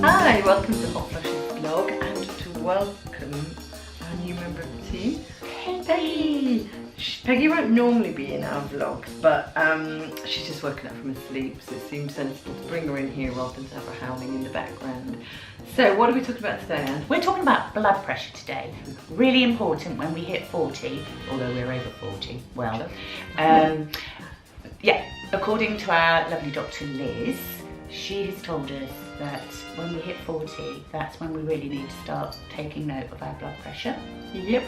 Hi, welcome to Hot Flushes vlog, and to welcome our new member of the team, Peggy. Peggy won't normally be in our vlogs, but she's just woken up from her sleep, so it seems sensible to bring her in here rather than to have her howling in the background. So what are we talking about today, Anne? We're talking about blood pressure today. Really important when we hit 40, although we're over 40. Well, yeah, according to our lovely Dr. Liz, she has told us that when we hit 40, that's when we really need to start taking note of our blood pressure. Yep.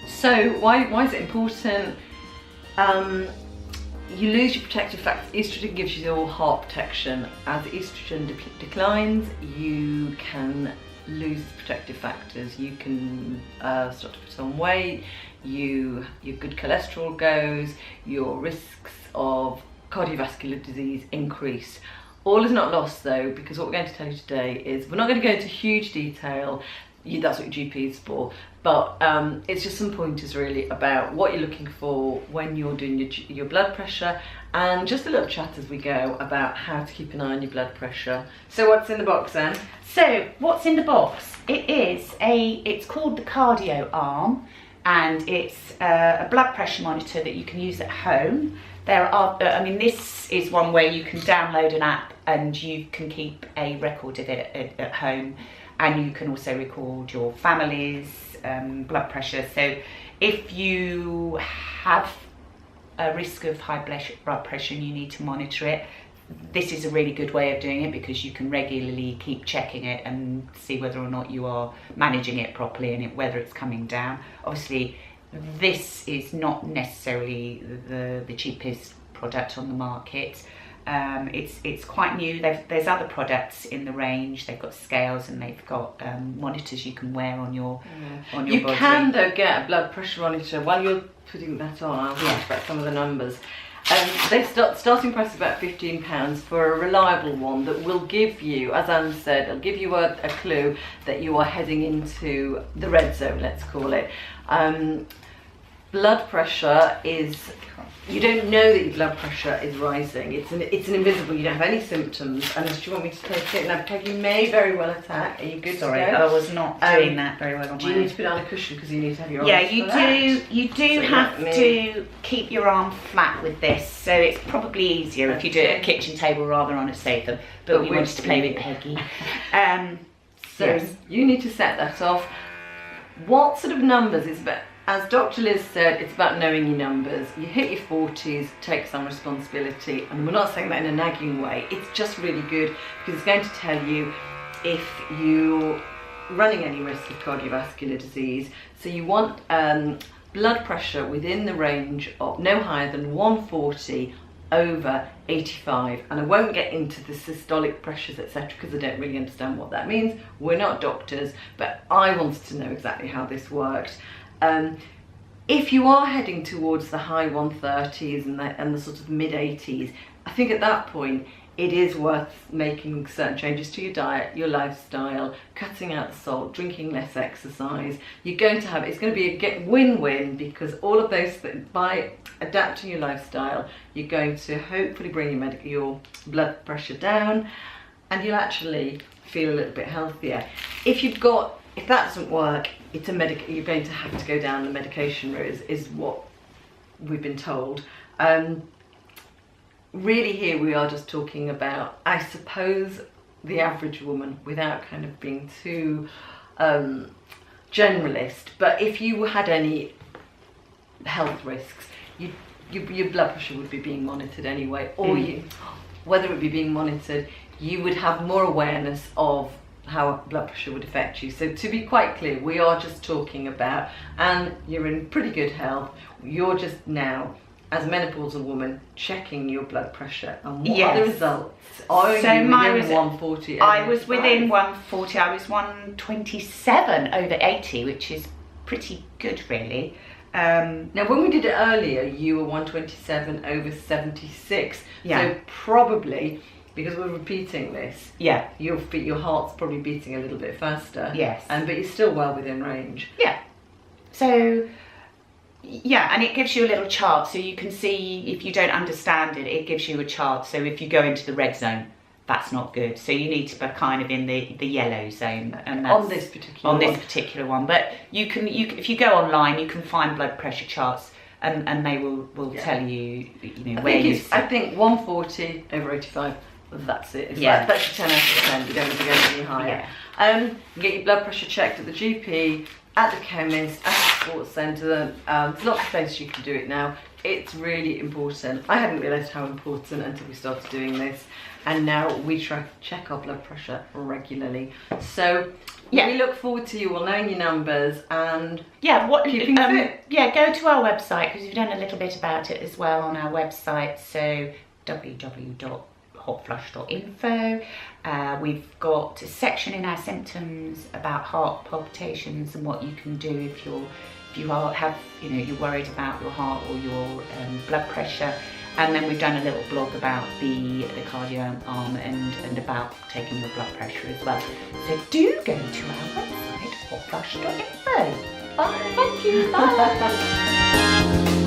So why is it important? You lose your protective factors. Estrogen gives you your heart protection. As estrogen declines, you can lose protective factors. You can start to put on weight. Your good cholesterol goes. Your risks of cardiovascular disease increase. All is not lost though, because what we're going to tell you today is, we're not going to go into huge detail, that's what your GP is for, but it's just some pointers really about what you're looking for when you're doing your blood pressure, and just a little chat as we go about how to keep an eye on your blood pressure. So what's in the box, Anne? So what's in the box? It's called the Cardio Arm, and it's a blood pressure monitor that you can use at home. This is one where you can download an app and you can keep a record of it at home, and you can also record your family's blood pressure. So if you have a risk of high blood pressure and you need to monitor it, this is a really good way of doing it, because you can regularly keep checking it and see whether or not you are managing it properly and whether it's coming down. Obviously, this is not necessarily the cheapest product on the market. It's quite new. There's other products in the range. They've got scales and they've got monitors you can wear on your body. You can though get a blood pressure monitor. While you're putting that on, I'll talk about some of the numbers. Starting price is about £15 for a reliable one that will give you, as Anne said, it'll give you a clue that you are heading into the red zone, let's call it. Blood pressure is, you don't know that your blood pressure is rising. It's an invisible, you don't have any symptoms, unless you want me to take it. Now, Peggy may very well attack. Are you good? Sorry, I was not doing that very well on Do you need to put on a cushion because you need to have your arms flat? You do have to keep your arm flat with this, so it's probably easier if you do it at a kitchen table rather on a sofa, but we wanted to play with Peggy. Yes. You need to set that off. What sort of numbers is about? As Dr. Liz said, it's about knowing your numbers. You hit your 40s, take some responsibility, and we're not saying that in a nagging way. It's just really good because it's going to tell you if you're running any risk of cardiovascular disease. So you want blood pressure within the range of no higher than 140 over 85, and I won't get into the systolic pressures, etc., because I don't really understand what that means. We're not doctors, but I wanted to know exactly how this worked. If you are heading towards the high 130s and the sort of mid 80s, I think at that point it is worth making certain changes to your diet, your lifestyle, cutting out the salt, drinking less exercise. You're going to have, it's going to be a win-win, because all of those, by adapting your lifestyle, you're going to hopefully bring your blood pressure down, and you'll actually feel a little bit healthier. If that doesn't work, you're going to have to go down the medication route, is what we've been told. Really here we are just talking about, I suppose, the average woman, without kind of being too generalist. But if you had any health risks, your blood pressure would be being monitored anyway, or whether it be being monitored, you would have more awareness of how blood pressure would affect you. So to be quite clear, we are just talking about, and you're in pretty good health, you're just now, as a menopausal woman, checking your blood pressure, and what are the results? Are you within 140? I was within 140. I was 127 over 80, which is pretty good really. Now when we did it earlier, you were 127 over 76. So probably, because we're repeating this, your heart's probably beating a little bit faster. Yes. But you're still well within range. Yeah. So yeah, and it gives you a little chart, so you can see if you don't understand it, it gives you a chart. So if you go into the red zone, that's not good. So you need to be kind of in the yellow zone, and that's On this particular one. But you can if you go online, you can find blood pressure charts, and they will tell you, you know, where you. I think 140 over 85. That's it. It's Yeah. like, that's your 10 out of 10. You don't need to go any higher. You get your blood pressure checked at the GP, at the chemist, at the sports centre. There's lots of places you can do it now. It's really important. I hadn't realised how important until we started doing this, and now we check our blood pressure regularly. So we look forward to you all knowing your numbers and keeping fit. Yeah, go to our website, because we've done a little bit about it as well on our website. So www.hotflush.info. We've got a section in our symptoms about heart palpitations and what you can do if you're worried about your heart or your blood pressure. And then we've done a little blog about the cardio arm and about taking your blood pressure as well. So do go to our website, hotflush.info. Bye. Thank you. Bye.